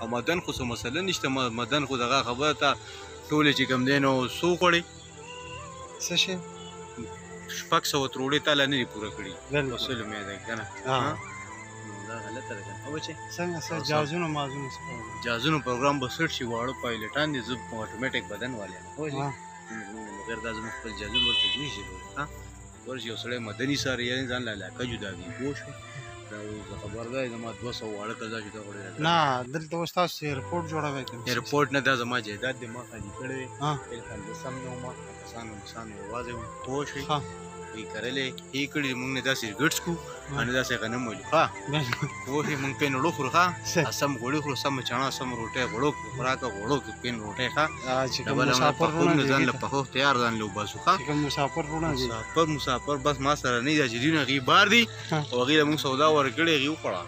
او مدن خو څه مسله نشته مدن خو دغه خبره ته ټولې چې کوم دی نو څو خوړې څه شی 600 روړې تاله نه دي پوره کړي وصل مې ده که نه دا غلطه ده که نه بچې څنګه څه جازونو مازونو جازونو پروګرام به سټ شي واړه پایلټان دي زه اټومیټک بدن والي یم پوه شې مګر دا زموږ خپل جازون ورته نه شي ها ورشي یو سړی مدني سره یعنې ځان له علاقه جدا وي پوه شوې دا زه خبردار یم زما 200 واړه قضا جدا کړی نه دلته اوس تاسو ایرپورټ جوړوئ ایرپورټ نه دا زما جایداد دی ما خالي کړی دی بالکل زه سم نه وم کسانو یوازې وم پوه شوې وی کرلې هی کړي موږ نه داسې ګډ سکو باندې داسې غنم ولو ها پوه شوې موږ پین وړو خورو ښه سم غوړي خورو سم چڼه سم روټۍ غوړو خوراک غوړو پین روټۍ ښه مسافر رونه ځان له پخو تیار ځان له وباسو ښه مسافر رونه دي مسافر بس ما سره نه دي چې دونه غي بار دي او غي موږ سودا ورکړې غي وکړه